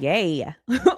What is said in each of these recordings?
Yay.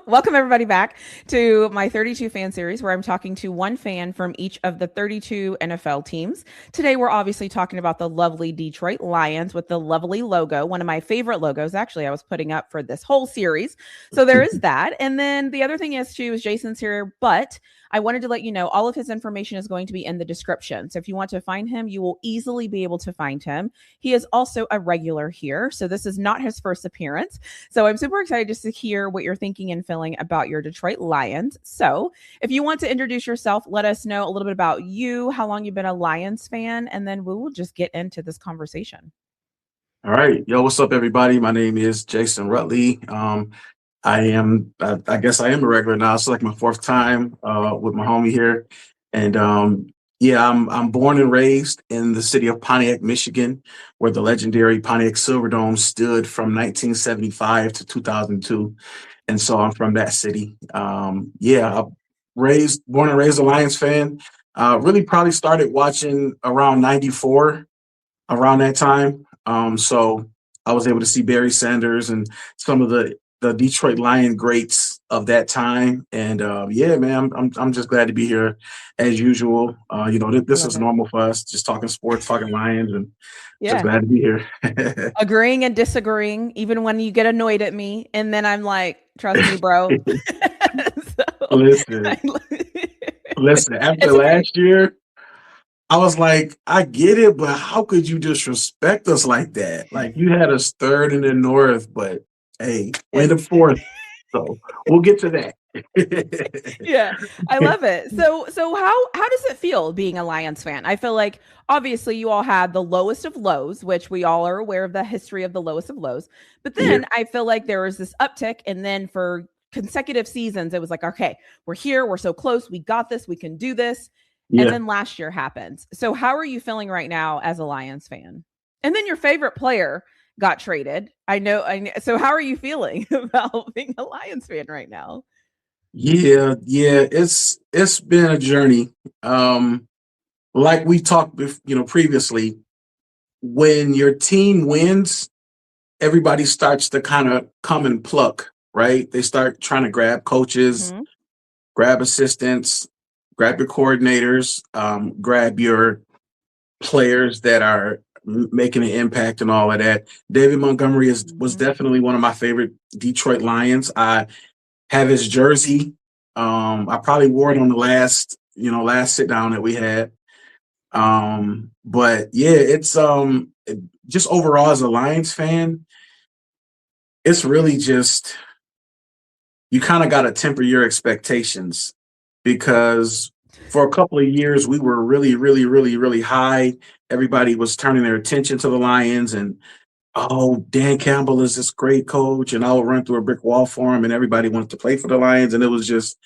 Welcome everybody back to my 32 fan series where I'm talking to one fan from each of the 32 NFL teams. Today we're obviously talking about the lovely Detroit Lions with the lovely logo, one of my favorite logos actually I was putting up for this whole series. So there is that. And then the other thing is too is Jason's here, but I wanted to let you know all of his information is going to be in the description. So if you want to find him, you will easily be able to find him. He is also a regular here. So this is not his first appearance. So I'm super excited just to hear what you're thinking and feeling about your Detroit Lions. So if you want to introduce yourself, let us know a little bit about you, how long you've been a Lions fan, and then we will just get into this conversation. All right. Yo, what's up, everybody? My name is Jason Rutley. I guess I am a regular now. It's like my fourth time with my homie here. And yeah, I'm born and raised in the city of Pontiac, Michigan, where the legendary Pontiac Silverdome stood from 1975 to 2002. And so I'm from that city. Yeah, born and raised a Lions fan. Really probably started watching around 94, around that time. So I was able to see Barry Sanders and some of the Detroit Lion greats of that time. And yeah, man, I'm just glad to be here as usual. This is Love it. normal for us, just talking sports, talking Lions, and just Yeah. glad to be here. Agreeing and disagreeing, even when you get annoyed at me. And then I'm like, trust me, bro. So, Listen, listen. After it's okay. last year, I was like, I get it, but how could you disrespect us like that? Like you had us third in the North, but hey, we It, ended up fourth. So we'll get to that. yeah, I love it. So how does it feel being a Lions fan? I feel like obviously you all had the lowest of lows, which we all are aware of the history of the lowest of lows. But Yeah, then I feel like there was this uptick, and then for consecutive seasons, it was like, okay, we're here, we're so close, we got this, we can do this. And yeah. then last year happens. So how are you feeling right now as a Lions fan? And then your favorite player got traded. I know. So how are you feeling about being a Lions fan right now? Yeah. It's been a journey. Like we talked, previously, when your team wins, everybody starts to kind of come and pluck, right? They start trying to grab coaches, Mm-hmm. grab assistants, grab your coordinators, grab your players that are making an impact and all of that. David Montgomery was Mm-hmm. definitely one of my favorite Detroit Lions. I have his jersey. I probably wore it on the last sit down that we had. But yeah, just overall as a Lions fan, it's really just you kind of got to temper your expectations because for a couple of years we were really, really, really, really high. Everybody was turning their attention to the Lions, and oh, Dan Campbell is this great coach, and I will run through a brick wall for him, and everybody wanted to play for the Lions, and it was just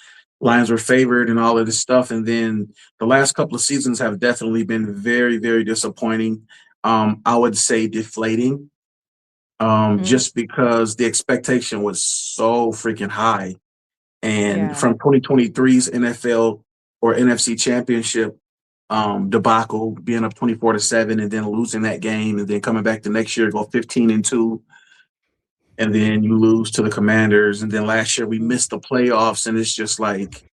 Lions were favored and all of this stuff. And then the last couple of seasons have definitely been very, very disappointing. I would say deflating, Mm-hmm. just because the expectation was so freaking high. And Yeah. from 2023's NFL or NFC Championship debacle, being up 24-7, and then losing that game, and then coming back the next year, go 15-2, and then you lose to the Commanders, and then last year we missed the playoffs, and it's just like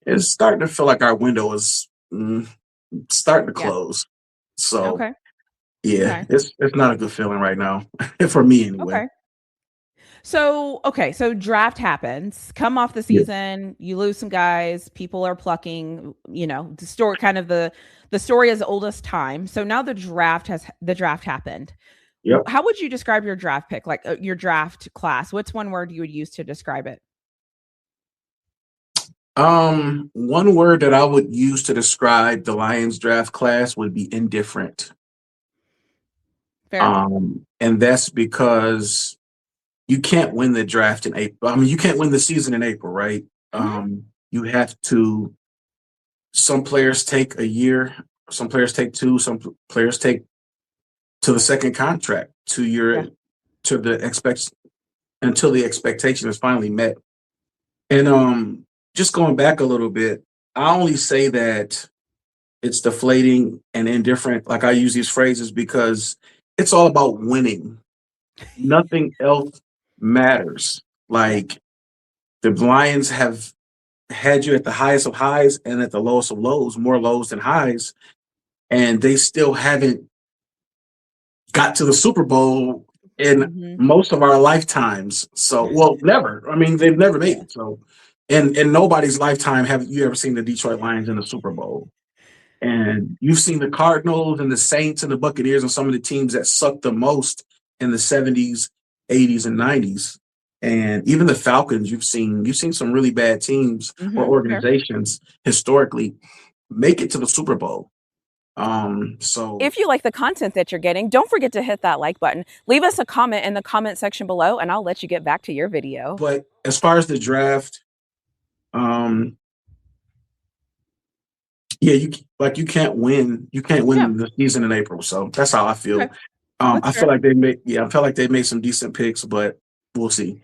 it's starting to feel like our window is starting to Yeah. close. So Okay. yeah, Okay. it's not a good feeling right now for me anyway. Okay. So draft happens. Come off the Yeah. season, you lose some guys, people are plucking, the story kind of the story as old as time. So now the draft happened. Yep. How would you describe your draft pick? Like your draft class? What's one word you would use to describe it? One word that I would use to describe the Lions draft class would be indifferent. Fair? And that's because you can't win the draft in April. I mean, you can't win the season in April, right? Mhm. You have to. Some players take a year. Some players take two. Players take to the second contract Yeah. to the expect until the expectation is finally met. And just going back a little bit, I only say that it's deflating and indifferent. Like I use these phrases because it's all about winning. Nothing else matters. Like the Lions have had you at the highest of highs and at the lowest of lows, more lows than highs, and they still haven't got to the Super Bowl in Mm-hmm. most of our lifetimes. So, well, never. I mean, they've never made Yeah. it. So, in nobody's lifetime have you ever seen the Detroit Lions in the Super Bowl. And you've seen the Cardinals and the Saints and the Buccaneers and some of the teams that sucked the most in the 70s, 80s, and 90s. And even the Falcons, you've seen some really bad teams or Mm-hmm. Fair. organizations historically make it to the Super Bowl. So If you like the content that you're getting, don't forget to hit that like button. Leave us a comment in the comment section below, and I'll let you get back to your video. but as far as the draft, um, yeah, you can't win. You can't Yeah. win the season in April. So that's how I feel. Okay. That's I fair. feel like they made some decent picks, but we'll see.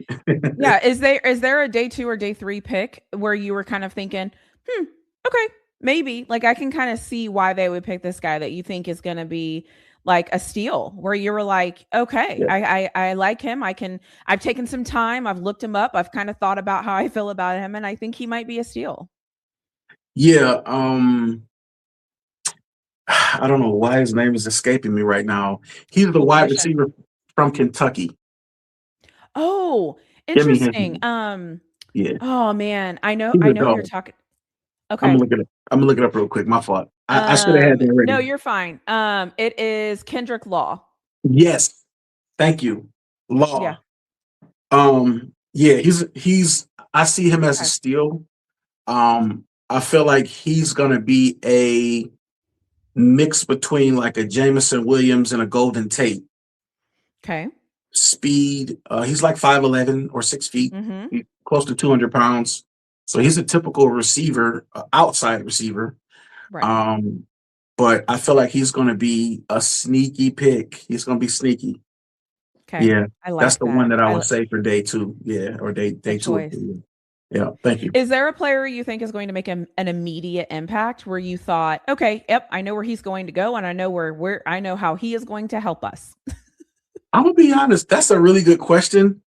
Yeah. Is there a day 2 or day 3 pick where you were kind of thinking, okay, maybe like I can kind of see why they would pick this guy that you think is going to be like a steal, where you were like, okay, Yeah. I like him. I've taken some time. I've looked him up. I've kind of thought about how I feel about him, and I think he might be a steal. Yeah, I don't know why his name is escaping me right now. He's the Cool wide position. receiver from Kentucky. Oh, Give me interesting. him. Yeah, Oh man, I know he's I a know who you're dog. talking. I'm Okay. gonna look it up. I'm gonna look it up real quick. My fault. I should have had that No, ready. you're fine. It is Kendrick Law. Yes, thank you. Yeah. Law. Yeah, he's. I see him as a Okay. steal. I feel like he's gonna be a mix between like a Jameson Williams and a Golden Tate. Okay. Speed. He's like 5'11" or 6 feet. Mm-hmm. He's close to 200 pounds. So he's a typical receiver, outside receiver. Right. Um, but I feel like he's going to be a sneaky pick. He's going to be sneaky. Okay. Yeah, I that's like the one that. that I would say for day two. Yeah, or day Good two or choice. three. Yeah, thank you. Is there a player you think is going to make an immediate impact where you thought, okay, yep, I know where he's going to go, and I know where I know how he is going to help us? I'm gonna be honest. That's a really good question,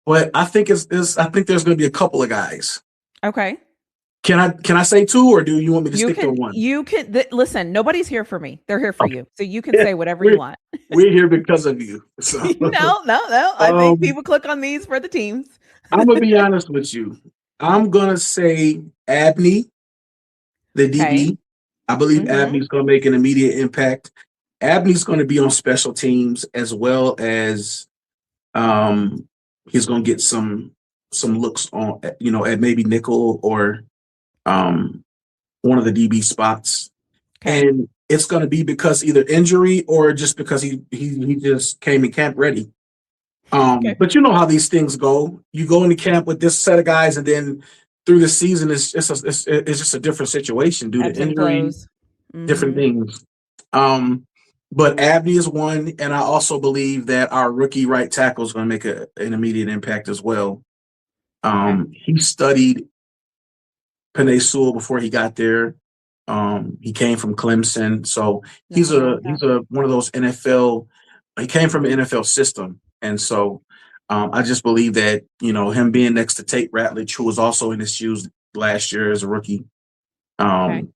but I think I think there's going to be a couple of guys. Okay. Can I say two, or do you want me to stick to one? Listen, nobody's here for me. They're here for Okay. you. So you can say whatever you we're want. we're here because of you. So No, no, no. I think um, people click on these for the teams. I'm gonna be honest with you. I'm gonna say Abney, the Okay. DB. I believe Mm-hmm. Abney's gonna make an immediate impact. Abney's gonna be on special teams as well as um, he's gonna get some looks on at maybe nickel or um, one of the DB spots. Okay. And it's going to be because either injury or just because he just came in camp ready. Okay. But you know how these things go. You go into camp with this set of guys, and then through the season, it's just a different situation due to Ebbs and injury, flows. different Mm-hmm. things. But Abney is one, and I also believe that our rookie right tackle is going to make an immediate impact as well. Okay. He studied Penei Sewell before he got there. He came from Clemson, so Nothing wrong with that. he's a one of those NFL. He came from an NFL system, and so I just believe that him being next to Tate Ratledge, who was also in his shoes last year as a rookie. Okay. Um,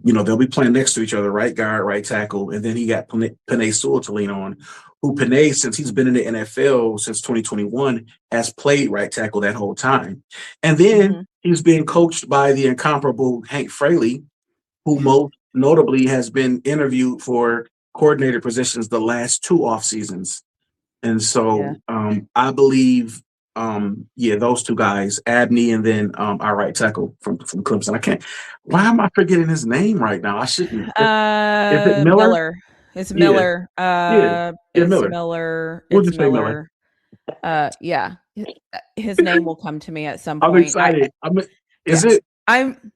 they'll be playing next to each other, right guard, right tackle, and then he got Penei Sewell to lean on. Who Penei, since he's been in the NFL since 2021, has played right tackle that whole time, and then Mm-hmm. he's being coached by the incomparable Hank Fraley, who most notably has been interviewed for coordinator positions the last two off seasons. And Yeah. so I believe, those two guys, Abney and then our right tackle from Clemson. I can't. Why am I forgetting his name right now? I shouldn't. Is it Miller? Miller. It's Yeah, Miller. yeah, yeah, It's Miller. Miller. We'll It's just say Miller. Miller. Yeah. His name will come to me at some I'm point. excited. Is Yeah. it? I'm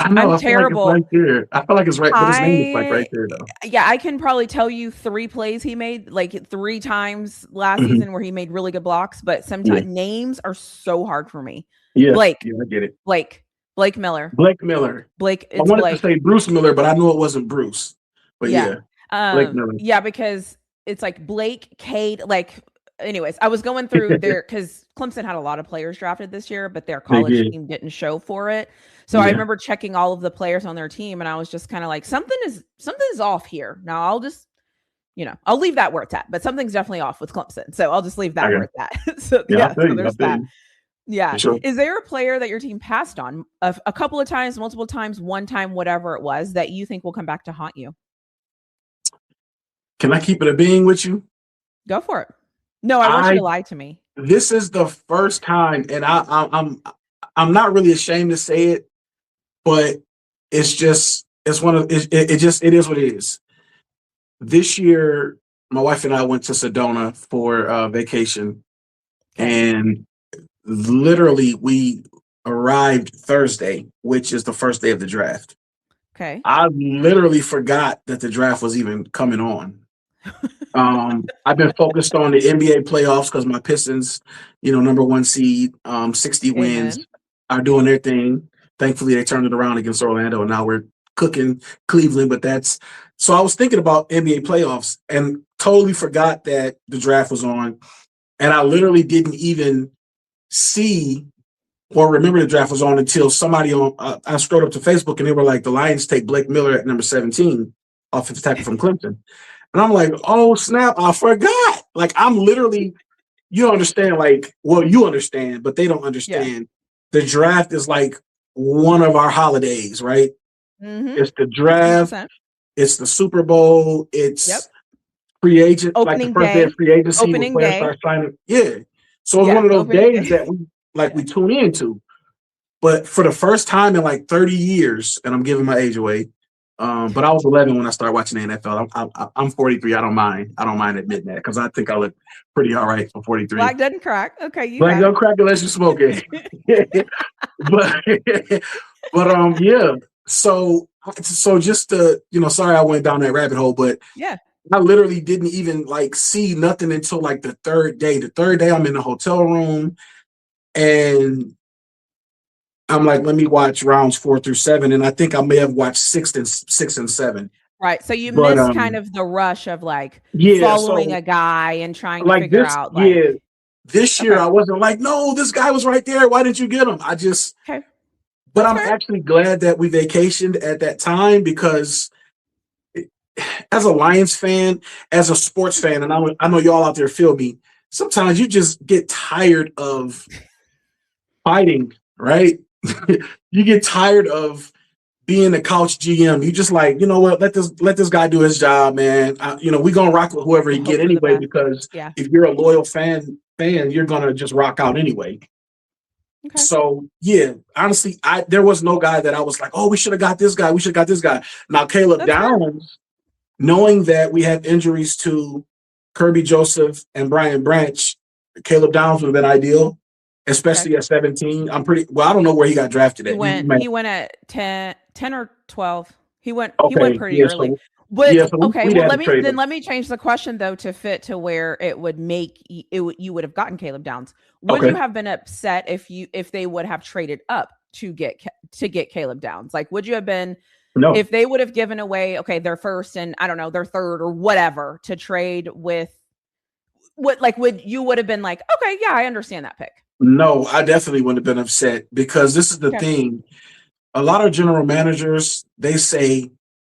I know. I'm I feel like it's right terrible. there. I feel like it's right, but his name is like right I there though. Yeah, I can probably tell you 3 plays he made, like 3 times last Mhm. season where he made really good blocks, but Yeah, sometimes names are so hard for me. yeah, Blake, yeah. I get it. Blake Miller. Blake Miller. Blake, I it's wanted to Blake. say Bruce Miller, but I knew it wasn't Bruce. But Yeah. yeah, Blake Miller. Yeah, because it's like Blake, Cade, like anyways, I was going through there because Clemson had a lot of players drafted this year, but their They college did. team didn't show for it. So I Yeah. remember checking all of the players on their team, and I was just kind of like, something's off here. Now I'll just, I'll leave that where it's at, but something's definitely off with Clemson. So I'll just leave that where it's at. So Yeah, I feel so you. I there's feel that. you. For Yeah. sure. Is there a player that your team passed on a couple of times, multiple times, one time, whatever it was, that you think will come back to haunt you? Can I keep it a being with you? Go for it. No, I want you to lie to me. This is the first time, and I'm not really ashamed to say it, but it's one of it is what it is. This year, my wife and I went to Sedona for vacation, Okay. and literally we arrived Thursday, which is the first day of the draft. Okay. I literally forgot that the draft was even coming on. I've been focused on the NBA playoffs because my Pistons, number one seed, 60 wins, Amen. are doing their thing. Thankfully, they turned it around against Orlando, and now we're cooking Cleveland. But so I was thinking about NBA playoffs and totally forgot that the draft was on. And I literally didn't even see or remember the draft was on until somebody I scrolled up to Facebook and they were like, the Lions take Blake Miller at number 17, offensive tackle from Clemson. And I'm like, oh, snap, I forgot. Like, I'm literally, you don't understand, you understand, but they don't understand. Yeah. The draft is like one of our holidays, right? Mm-hmm. It's the draft. 100%. It's the Super Bowl. It's free agent, opening like the first day of free agency. Opening when players start signing. Yeah. So it's one of those days that we tune into. But for the first time in like 30 years, and I'm giving my age away, but I was 11 when I started watching the NFL. I'm 43. I don't mind admitting that because I think I look pretty all right for 43. Black doesn't crack. Okay, you Black don't crack unless you smoke it. but yeah. So just to sorry I went down that rabbit hole, but yeah, I literally didn't even see nothing until like the third day. The third day, I'm in the hotel room, and I'm like, let me watch rounds 4 through 7, and I think I may have watched 6 and 7. Right. So you missed kind of the rush of following a guy and trying to figure out. This year I wasn't like, no, this guy was right there. Why didn't you get him? I just. Okay. But I'm actually glad that we vacationed at that time because, as a Lions fan, as a sports fan, and I know y'all out there feel me. Sometimes you just get tired of fighting, right? You get tired of being a couch GM. You just like, you know what? Let this guy do his job, man. We're gonna rock with whoever he get anyway because if you're a loyal fan, you're gonna just rock out anyway. Okay. So yeah, honestly, there was no guy that I was like, oh, we should have got this guy. We should have got this guy. Now Caleb Downs, knowing that we had injuries to Kirby Joseph and Brian Branch, Caleb Downs would have been ideal. Especially at 17. I don't know where he got drafted at. He went at 10 or 12. He went pretty early. Let me change the question though to fit to where it would make you would have gotten Caleb Downs. Would you have been upset if they would have traded up to get Caleb Downs? Like, would you have been if they would have given away their first and I don't know their third or whatever to trade with? Would you have been like, okay, yeah, I understand that pick? No, I definitely wouldn't have been upset because this is the thing. A lot of general managers, they say,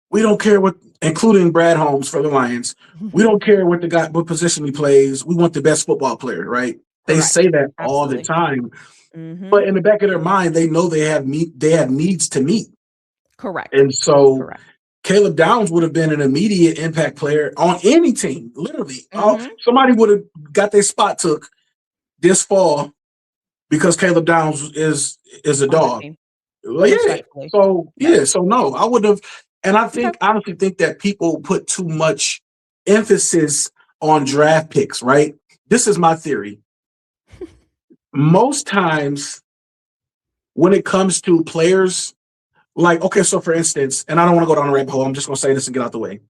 we don't care what, including Brad Holmes for the Lions, we don't care what position he plays. We want the best football player, right? They say that all the time. Mm-hmm. But in the back of their mind, they know they have needs to meet. Correct. And so Caleb Downs would have been an immediate impact player on any team, literally. Mm-hmm. Somebody would have got their spot took this fall because Caleb Downs is a dog. Well, yeah. So no, I would have, and I honestly think that people put too much emphasis on draft picks, right? This is my theory. Most times when it comes to players, so for instance, and I don't want to go down a rabbit hole, I'm just going to say this and get out the way.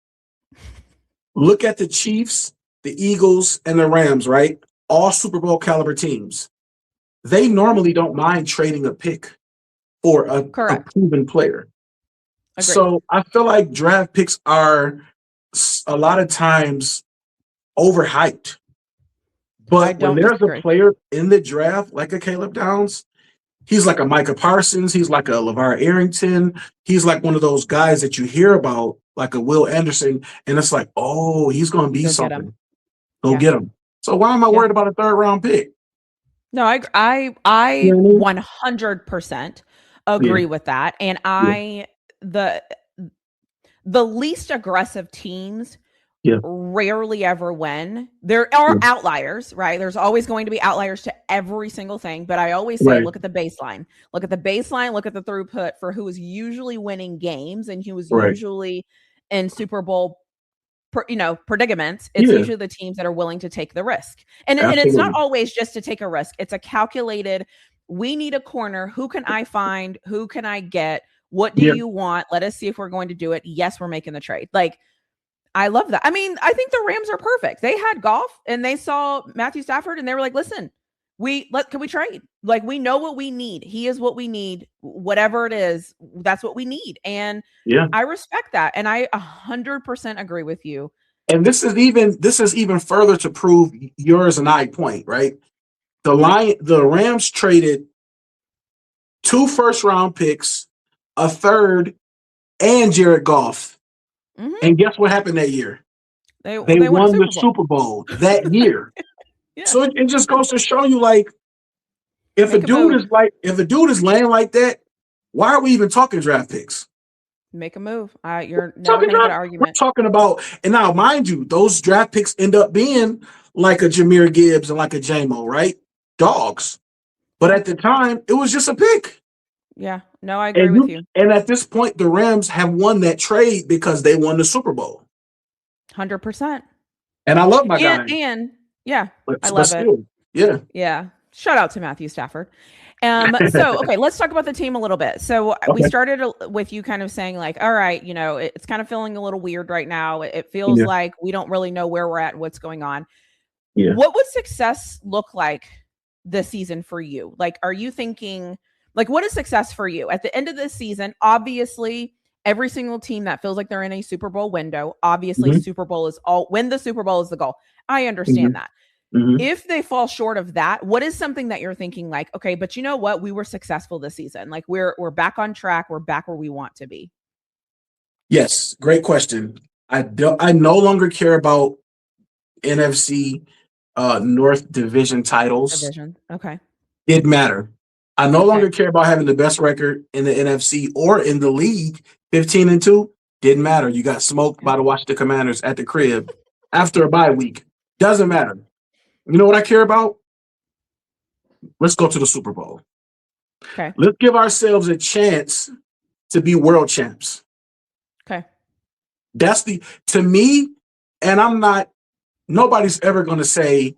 Look at the Chiefs, the Eagles, and the Rams, right? All Super Bowl caliber teams. They normally don't mind trading a pick for a proven player. Agreed. So I feel like draft picks are a lot of times overhyped I But when don't there's a disagree. player in the draft like a Caleb Downs, he's like a Micah Parsons, he's like a LeVar Arrington, he's like one of those guys that you hear about, like a Will Anderson, and it's like, oh, he's going to be Go get him. something. Go Yeah. get him. So why am I Yeah. worried about a third round pick? No, You I know what I mean? 100% Yeah, agree with that. And yeah, the the least aggressive teams yeah, rarely ever win. There are yeah. outliers, right? There's always going to be outliers to every single thing. But I always say, Right, look at the baseline. Look at the baseline. Look at the throughput for who is usually winning games and who is right. usually in Super Bowl predicaments. It's Yeah, usually the teams that are willing to take the risk. And it's not absolutely. always just to take a risk. It's a calculated, we need a corner. Who can I find? Who can I get? What do Yeah, you want? Let us see if we're going to do it. Yes, we're making the trade. Like, I love that. I mean, I think the Rams are perfect. They had Goff and they saw Matthew Stafford and they were like, listen, can we trade? Like, we know what we need. He is what we need. Whatever it is, that's what we need. And yeah. I respect that. And I 100% agree with you. And this is even further to prove yours and I point, right? The Rams traded 2 first round picks, a third, and Jared Goff. Hmm. And guess what happened that year? They They won a won the Super Bowl. Super Bowl that year. Yeah. So it just goes to show you, like, Make a move. if a dude is laying like that, why are we even talking draft picks? Make a move. You're never going to get an We're argument. talking about, and now mind you, those draft picks end up being like a Jahmyr Gibbs and like a JMO, right? Dogs. But Yeah. at the time, it was just a pick. Yeah. No, I agree with you. And at this point, the Rams have won that trade because they won the Super Bowl. 100%. And I love my And guy, and yeah, I but love it. still, yeah, Yeah. Shout out to Matthew Stafford. So okay, let's talk about the team a little bit. So we okay, started with you kind of saying like, all right, it's kind of feeling a little weird right now. It feels yeah, like we don't really know where we're at and what's going on. yeah. What would success look like this season for you? Like, are you thinking, like, what is success for you at the end of this season? Obviously, every single team that feels like they're in a Super Bowl window, obviously, Mm-hmm, win the Super Bowl is the goal. I mm-hmm, understand that. mm-hmm. If they fall short of that, what is something that you're thinking like, okay, but you know what? We were successful this season. Like, we're back on track. We're back where we want to be. Yes, great question. I no longer care about NFC North division titles. Division. Okay. Didn't matter. I no Okay. longer care about having the best record in the NFC or in the league, 15-2. Didn't matter. You got smoked Yeah. by the Washington Commanders at the crib after a bye week. Doesn't matter. You know what I care about? Let's go to the Super Bowl. Okay. Let's give ourselves a chance to be world champs. Okay. That's to me, and nobody's ever going to say,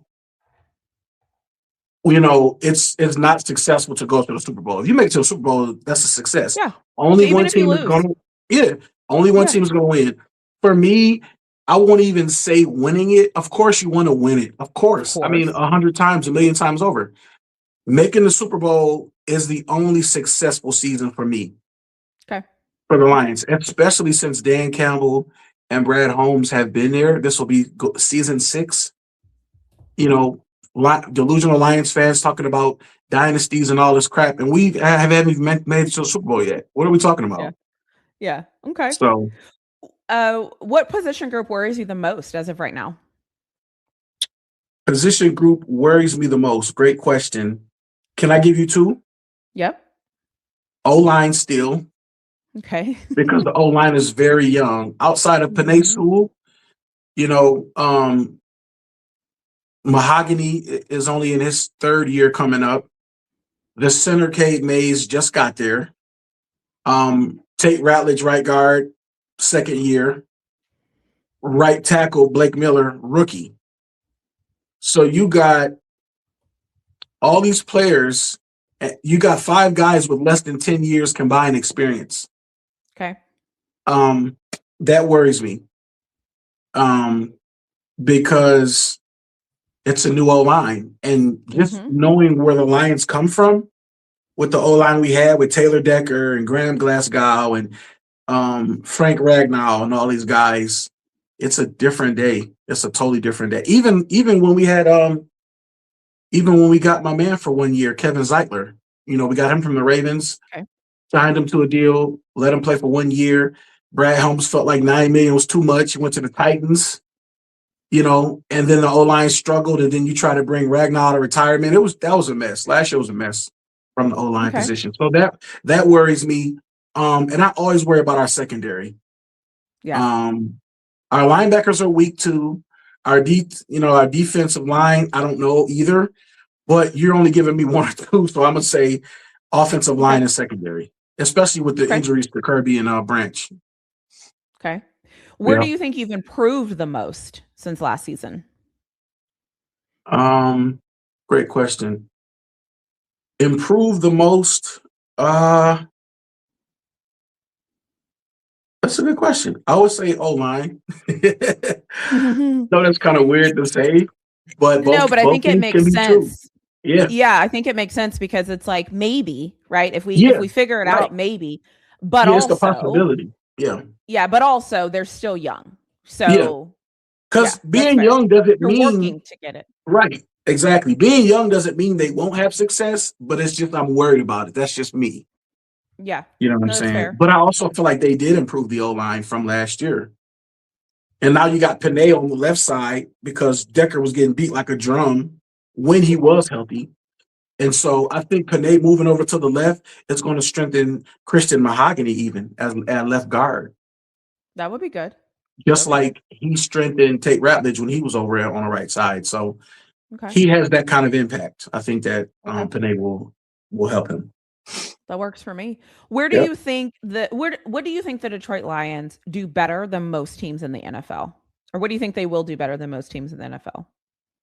it's not successful to go to the Super Bowl. If you make it to the Super Bowl, that's a success. Yeah. Only Even one if you team is lose. going to, yeah, only one Yeah. team is going to win. For me, I won't even say winning it. Of course, you want to win it. Of course. I mean, 100 times, a million times over. Making the Super Bowl is the only successful season for me. Okay. For the Lions, especially since Dan Campbell and Brad Holmes have been there. This will be season 6. Delusional Lions fans talking about dynasties and all this crap, and we haven't even made it to the Super Bowl yet. What are we talking Yeah. about? Yeah. Okay. So, What position group worries you the most as of right now? position group worries me the most. Great question. Can I give you 2? Yep. O-line still, Okay. because the O-line is very young. Outside of Panay Mhm. Sewell, Mahogany is only in his 3rd year coming up. The center, Cade Mays, just got there. Tate Ratledge, right guard, 2nd year. Right tackle, Blake Miller, rookie. So you got all these players. You got 5 guys with less than 10 years combined experience. Okay. That worries me. Because it's a new O-line. And just knowing where the Lions come from with the O-line we had with Taylor Decker and Graham Glasgow and Frank Ragnow and all these guys, it's a different day. It's a totally different day. Even when we had even when we got my man for 1 year, Kevin Zeitler, we got him from the Ravens, Okay. signed him to a deal, let him play for 1 year. Brad Holmes felt like $9 million was too much. He went to the Titans, and then the O-line struggled, and then you try to bring Ragnar out of retirement. That was a mess. Last year was a mess from the O-line Okay. position. So that worries me. And I always worry about our secondary. Yeah. Our linebackers are weak too. Our defensive line, I don't know either, but you're only giving me one or two, so I'm gonna say offensive line and secondary, especially with the Okay. injuries to Kirby and Branch. Okay. Where Yeah. do you think you've improved the most since last season? Great question. Improve the most? That's a good question. I would say O-line. No, that's kind of weird to say, but No, but I both think it things can makes be true. sense. Yeah. Yeah, I think it makes sense because it's like maybe, right? If Yeah. we figure it Right. out, maybe. But Yeah, it's the also, possibility. Yeah. but also they're still young. Yeah. So Because that's being fair. young doesn't You're mean working to get it. right. Exactly. Being young doesn't mean they won't have success, but it's just I'm worried about it. That's just me. Yeah. You know what I'm No, that's saying? fair. But I also feel like they did improve the O-line from last year. And now you got Panay on the left side because Decker was getting beat like a drum when he was healthy. And so I think Panay moving over to the left is going to strengthen Christian Mahogany even as at left guard. That would be good. Just like he strengthened Tate Ratledge when he was over there on the right side. So Okay. he has that kind of impact. I think that Okay. Panay will help him. That works for me. Where do you think what do you think the Detroit Lions do better than most teams in the NFL? Or what do you think they will do better than most teams in the NFL?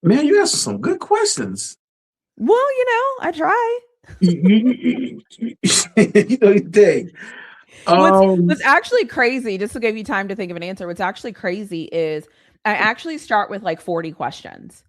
Man, you asked some good questions. Well, I try. You you did. What's actually crazy, just to give you time to think of an answer, what's actually crazy is I actually start with like 40 questions.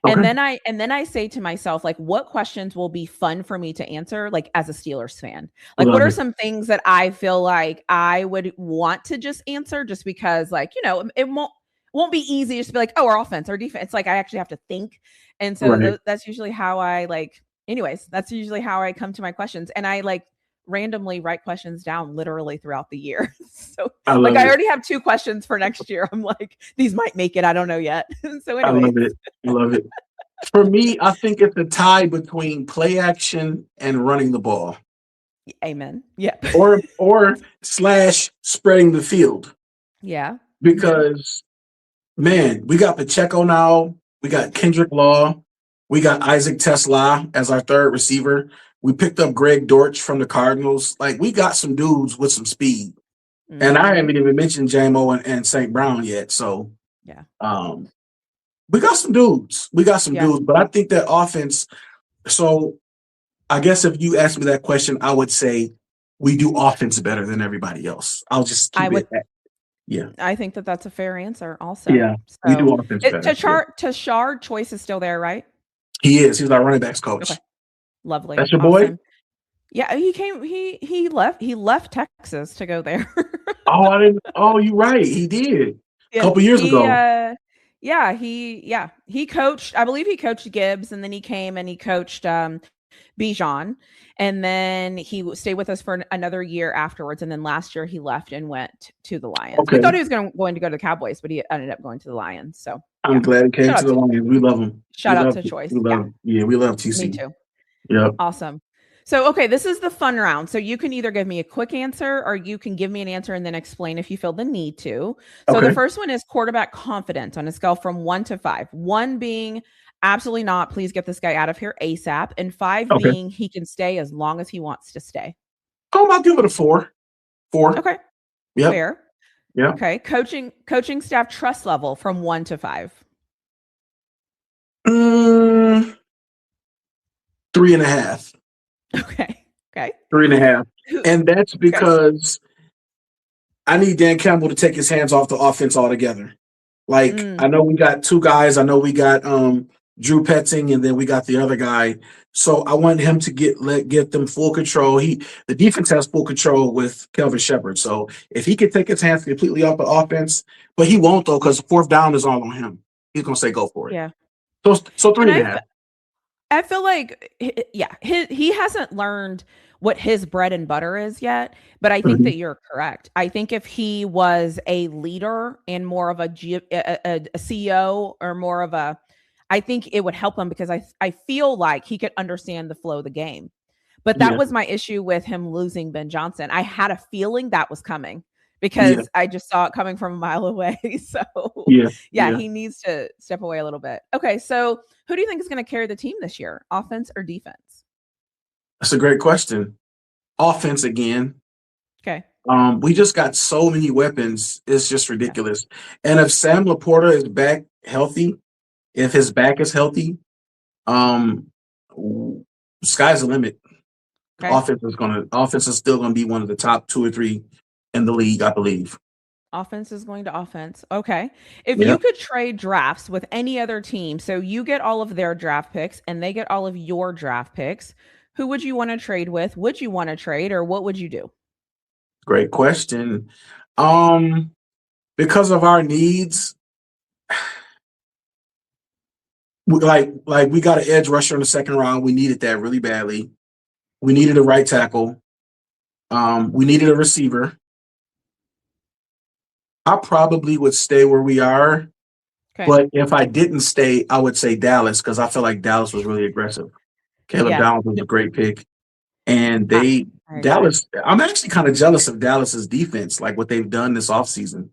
Okay. And then I say to myself, like, what questions will be fun for me to answer, like as a Steelers fan? Like, what are some things that I feel like I would want to just answer just because, like, it won't be easy just to be like, oh, our offense, our defense. It's like I actually have to think. And so that's usually how that's usually how I come to my questions. And I like randomly write questions down literally throughout the year. So I already have 2 questions for next year. I'm like, these might make it. I don't know yet. So anyway. I love it. For me, I think it's a tie between play action and running the ball. Amen. Yeah. or slash spreading the field. Yeah. Because man, we got Pacheco now. We got Kendrick Law. We got Isaac Tesla as our third receiver. We picked up Greg Dortch from the Cardinals. Like, we got some dudes with some speed. Mm-hmm. And I haven't even mentioned JMO and St. Brown yet. So, we got some dudes. Dudes. But I think that offense, so I guess if you asked me that question, I would say we do offense better than everybody else. I'll just keep it at that. Yeah. I think that that's a fair answer also. Yeah, so, we do offense better. Tashard Choice is still there, right? He is. He's our running backs coach. Okay. Lovely. That's your boy? Yeah, he left Texas to go there. You're right. He did. A couple years ago. He coached, I believe he coached Gibbs, and then he came and he coached Bijan, and then he stayed with us for another year afterwards, and then last year he left and went to the Lions. We thought he was going to go to the Cowboys, but he ended up going to the Lions. So I'm glad he came to the Lions. We love him. Shout out to Choice. We love him. Yeah, we love TC. Me too. Yep. Awesome. So, okay, this is the fun round. So you can either give me a quick answer or you can give me an answer and then explain if you feel the need to. So the first one is quarterback confidence on a scale from 1 to 5. 1 being absolutely not, please get this guy out of here ASAP. And 5 being he can stay as long as he wants to stay. I'll give it a 4. 4. Okay. Yeah. Fair. Yeah. Okay. Coaching staff trust level from 1 to 5. 3.5. Okay. 3.5. And that's because I need Dan Campbell to take his hands off the offense altogether. Like, I know we got 2 guys. I know we got Drew Petzing, and then we got the other guy. So I want him to get them full control. The defense has full control with Kelvin Shepard. So if he could take his hands completely off the offense, but he won't though, because 4th down is all on him. He's gonna say go for it. Yeah. So 3.5. I feel like, yeah, he hasn't learned what his bread and butter is yet, but I think Mhm. that you're correct. I think if he was a leader and more of a CEO or more of a, I think it would help him because I feel like he could understand the flow of the game. But that Yeah, was my issue with him losing Ben Johnson. I had a feeling that was coming yeah, because I just saw it coming from a mile away. So, yeah, yeah, yeah. he needs to step away a little bit. Okay, so who do you think is going to carry the team this year, offense or defense? That's a great question. Offense again. Okay, We just got so many weapons. It's just yeah, ridiculous. And if Sam Laporta is back healthy, if his back is healthy, um, sky's the limit. okay. Offense is still gonna be one of the top two or three in the league, I believe. Offense is going to offense. Okay. If Yeah. you could trade drafts with any other team, so you get all of their draft picks and they get all of your draft picks, who would you want to trade with? Would you want to trade or what would you do? Great question. Um, because of our needs, like we got an edge rusher in the second round. We needed that really badly. We needed a right tackle. We needed a receiver. I probably would stay where we are, Okay. but if I didn't stay, I would say Dallas because I feel like Dallas was really aggressive. Caleb Yeah. Downs was a great pick, and I, I agree. Dallas. I'm actually kind of jealous of Dallas's defense, like what they've done this offseason.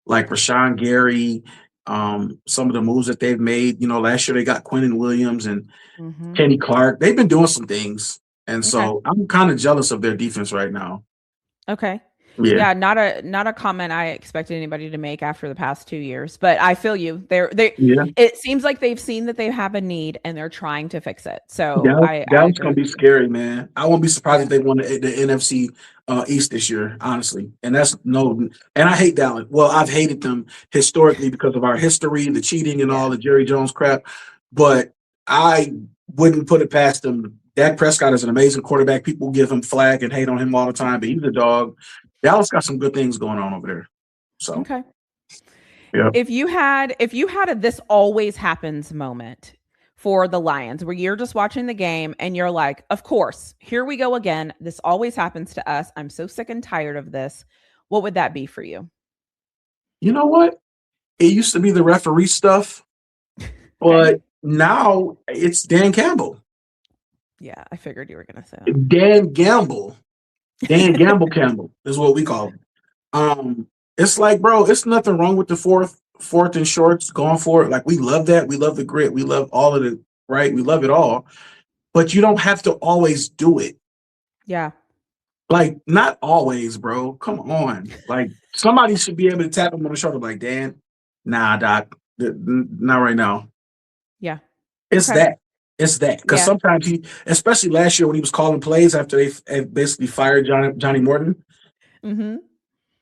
Like Rashawn Gary, some of the moves that they've made. You know, last year they got Quentin Williams and Mhm. Kenny Clark. They've been doing some things, and Okay. so I'm kind of jealous of their defense right now. Okay. Yeah, Yeah, not a comment I expected anybody to make after the past 2 years, but I feel you. They yeah. it seems like they've seen that they have a need and they're trying to fix it. So I Dallas agree gonna with be you. scary, man. I won't be surprised Yeah. if they won the NFC East this year, honestly. And that's no, and I hate Dallas. Well, I've hated them historically because of our history, the cheating, and all Yeah. the Jerry Jones crap. But I wouldn't put it past them. Dak Prescott is an amazing quarterback. People give him flack and hate on him all the time, but he's a dog. Dallas got some good things going on over there. So, Okay. yeah. If you had a this always happens moment for the Lions where you're just watching the game and you're like, "Of course, here we go again. This always happens to us. I'm so sick and tired of this." What would that be for you? You know what? It used to be the referee stuff, Okay. but now it's Dan Campbell. Yeah, I figured you were going to say Dan Gamble. Dan that. Gamble Campbell is what we call him. It's like, bro, it's nothing wrong with the fourth and shorts going for it. Like we love that. We love the grit. We love all of it, right? We love it all. But you don't have to always do it. Yeah. Like, not always, bro. Come on. Like somebody should be able to tap him on the shoulder, like, Dan, nah, Doc, not right now. Yeah. It's Okay. that. It's that. Because Yeah. sometimes especially last year when he was calling plays after they basically fired Johnny Morton, Mhm.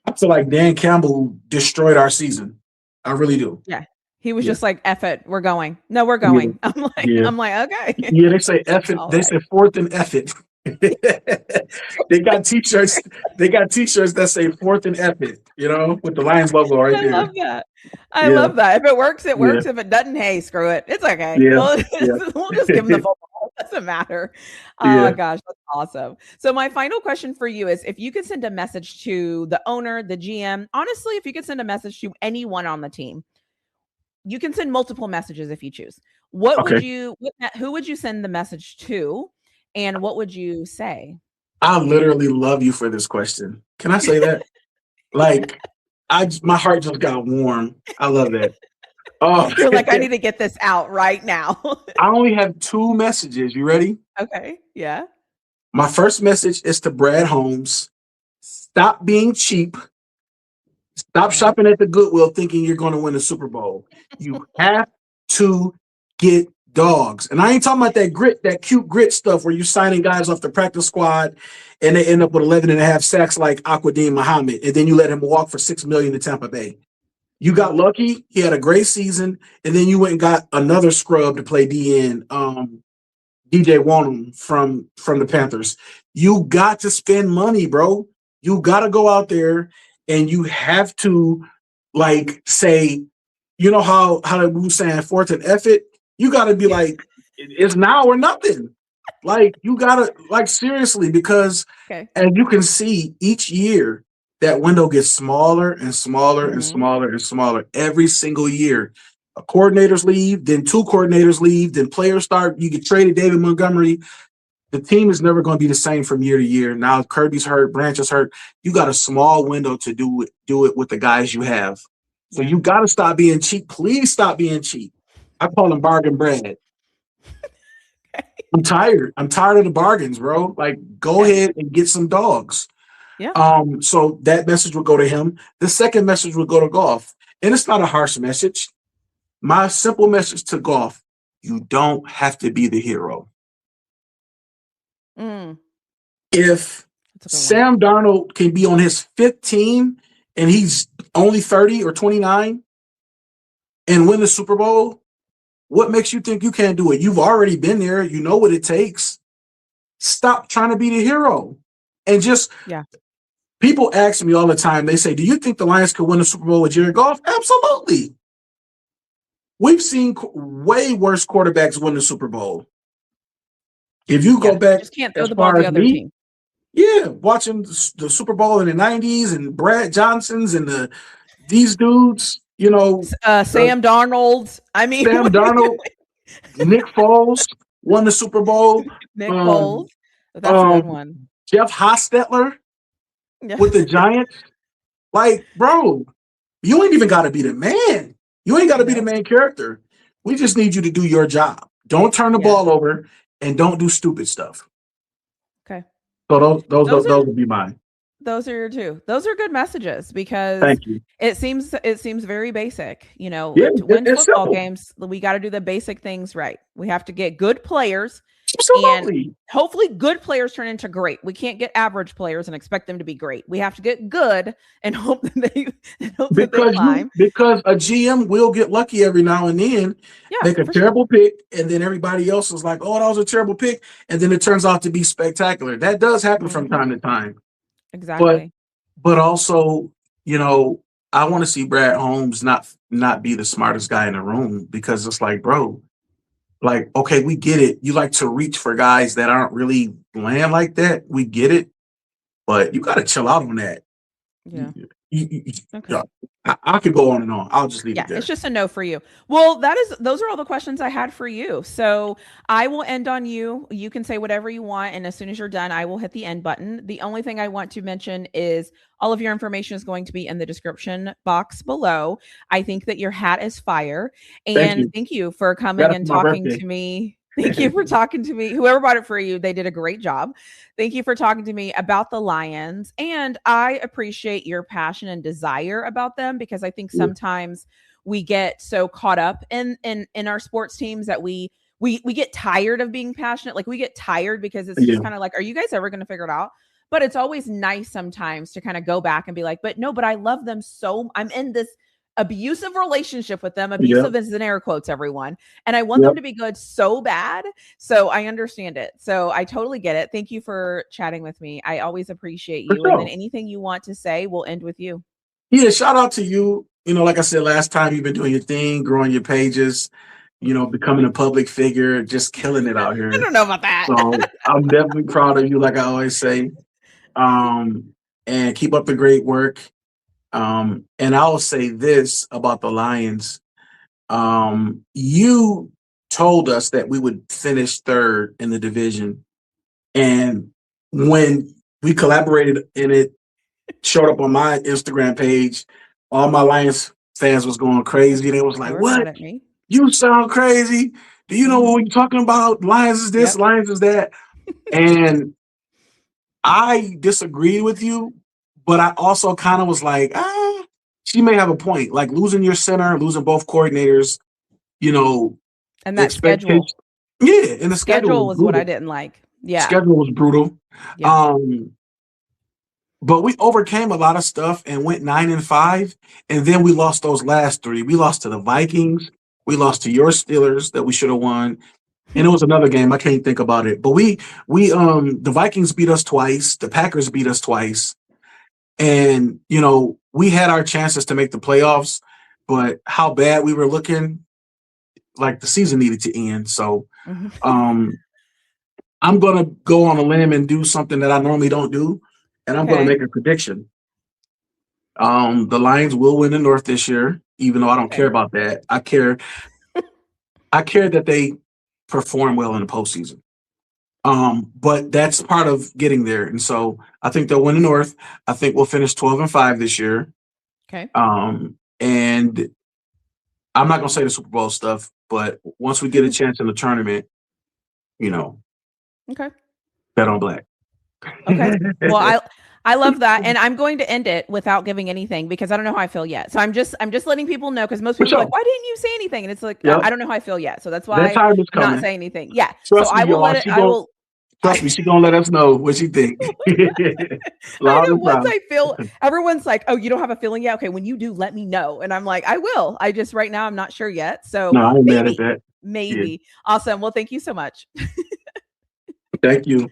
I feel like Dan Campbell destroyed our season. I really do. Yeah. He was Yeah. just like, "F it, we're going." "No, we're Yeah. going." I'm like Yeah. I'm like, "Okay." Yeah. They say F it. All They right. say fourth and F it. They got t-shirts. They got t-shirts that say fourth and F it, with the Lions logo right I there. love that. I Yeah. love that. If it works, it Yeah. works. If it doesn't, hey, screw it. It's okay. Yeah. We'll Yeah. we'll just give them the football. It doesn't matter. Oh my Yeah. gosh, that's awesome. So my final question for you is if you could send a message to the owner, the GM, honestly, if you could send a message to anyone on the team, you can send multiple messages if you choose. Okay. Who would you send the message to and what would you say? I literally love you for this question. Can I say that? Like, my heart just got warm. I love that. Oh, You're like, I need to get this out right now. I only have two messages. You ready? Okay. Yeah. My first message is to Brad Holmes. Stop being cheap. Stop Okay. shopping at the Goodwill thinking you're going to win a Super Bowl. You have to get dogs. And I ain't talking about that cute grit stuff where you signing guys off the practice squad and they end up with 11 and a half sacks like Aquadine Muhammad. And then you let him walk for $6 million to Tampa Bay. You got lucky. He had a great season. And then you went and got another scrub to play DN, DJ Wanham from the Panthers. You got to spend money, bro. You got to go out there and you have to like say, how we were saying fourth and F it. You got to be like, It's now or nothing. Like you gotta like seriously, because Okay. as you can see, each year that window gets smaller and smaller and Hmm. smaller and smaller every single year. Coordinators leave, then two coordinators leave, then players start. You get traded, David Montgomery. The team is never going to be the same from year to year. Now Kirby's hurt, Branch is hurt. You got a small window to do it with the guys you have. So Yeah. you got to stop being cheap. Please stop being cheap. I call them bargain bread. I'm tired. I'm tired of the bargains, bro. Like, go Okay. ahead and get some dogs. Yeah. So that message would go to him. The second message would go to Goff. And it's not a harsh message. My simple message to Goff: you don't have to be the hero. Mm, If that's a good one. Sam Darnold can be on his fifth team and he's only 30 or 29 and win the Super Bowl, what makes you think you can't do it? You've already been there. You know what it takes. Stop trying to be the hero. And just Yeah. people ask me all the time, they say, do you think the Lions could win the Super Bowl with Jared Goff? Absolutely. We've seen way worse quarterbacks win the Super Bowl. If you go Yeah. back Just can't throw as the ball far the as other me, team. yeah, watching the Super Bowl in the 90s and Brad Johnsons and these dudes, Sam Darnold. I mean, Sam Darnold, Nick Foles won the Super Bowl. Nick Foles. Um, That's a good um, one. Jeff Hostetler Yeah. with the Giants. Like, bro, you ain't even got to be the man. You ain't got to be the No. main character. We just need you to do your job. Don't turn the Yeah. ball over and don't do stupid stuff. Okay. So Those are those would be mine. those are your two. Those are good messages because Thank you. it seems very basic. Yeah, To win it's football simple. games, we got to do the basic things right. We have to get good players, and Absolutely. hopefully good players turn into great. We can't get average players and expect them to be great. We have to get good and hope that they climb. Because a GM will get lucky every now and then, Yeah, make a for sure. terrible pick, and then everybody else is like, "Oh, that was a terrible pick," and then it turns out to be spectacular. That does happen from Hmm. time to time. But Exactly. but also, you know, I want to see Brad Holmes not be the smartest guy in the room, because it's like, bro, like, okay, we get it. You like to reach for guys that aren't really land like that. We get it, but you got to chill out on that. Yeah. Yeah, Okay. I could go on and on. I'll just leave it Yeah, it's there. just a no for you. Well, those are all the questions I had for you. So I will end on you. You can say whatever you want, and as soon as you're done, I will hit the end button. The only thing I want to mention is all of your information is going to be in the description box below. I think that your hat is fire, Thank and you. thank you for Got coming it for and my talking birthday. to me. Thank you for talking to me. Whoever bought it for you, they did a great job. Thank you for talking to me about the Lions. And I appreciate your passion and desire about them, because I think Yeah. sometimes we get so caught up in our sports teams that we get tired of being passionate. Like, we get tired because it's just Yeah. kind of like, are you guys ever going to figure it out? But it's always nice sometimes to kind of go back and be like, but no, but I love them so, I'm in this abusive relationship with them. Yeah. Abusive is in air quotes, everyone. And I want them Yep. to be good so bad. So I understand it. So I totally get it. Thank you for chatting with me. I always appreciate For you. And then sure. anything you want to say, we'll end with you. Yeah. Shout out to you. Like I said last time, you've been doing your thing, growing your pages, becoming a public figure, just killing it out I here. don't know about that. So I'm definitely proud of you, like I always say. And keep up the great work. And I'll say this about the Lions. You told us that we would finish third in the division. And when we collaborated and it showed up on my Instagram page, all my Lions fans was going crazy. They was They like, were mad "What? at me. You sound crazy. Do you know what Hmm. we're talking about? Lions is this, Yep. Lions is that." And I disagreed with you, but I also kind of was like, she may have a point. Like, losing your center, losing both coordinators, you know, And that expectation. schedule. Yeah, and The the schedule was schedule was what I brutal. didn't like. Yeah. Schedule was brutal. Yeah. Um, but we overcame a lot of stuff and went 9-5, and then we lost those last three. We lost to the Vikings. We lost to your Steelers that we should have won. And it was another game. I can't think about it. But the Vikings beat us twice. The Packers beat us twice. And, we had our chances to make the playoffs, but how bad we were looking, like the season needed to end. So Mhm. um, I'm gonna go on a limb and do something that I normally don't do, and I'm gonna Okay. make a prediction. The Lions will win the North this year, even though I don't care Okay. about that. I care that they perform well in the postseason. But that's part of getting there. And so I think they'll win the North. I think we'll finish 12-5 this year. Okay. And I'm not gonna say the Super Bowl stuff, but once we get a chance in the tournament, you know, Okay. bet on black. Okay. Well, I love that, and I'm going to end it without giving anything because I don't know how I feel yet. So I'm just letting people know because most For people are like, sure. "Why didn't you say anything?" And it's like I Yep. don't know how I feel yet. So that's That why time is I'm not coming. saying anything. Yeah. So Trust me, I will y'all. let it. I will. Trust me, she gonna let us know what she think. I Loud know and once proud. I feel everyone's like, "Oh, you don't have a feeling yet? Okay, when you do, let me know." And I'm like, "I will." I just right now I'm not sure yet. So No, I ain't mad at maybe, that. Yeah. maybe. Awesome. Well, thank you so much. Thank you.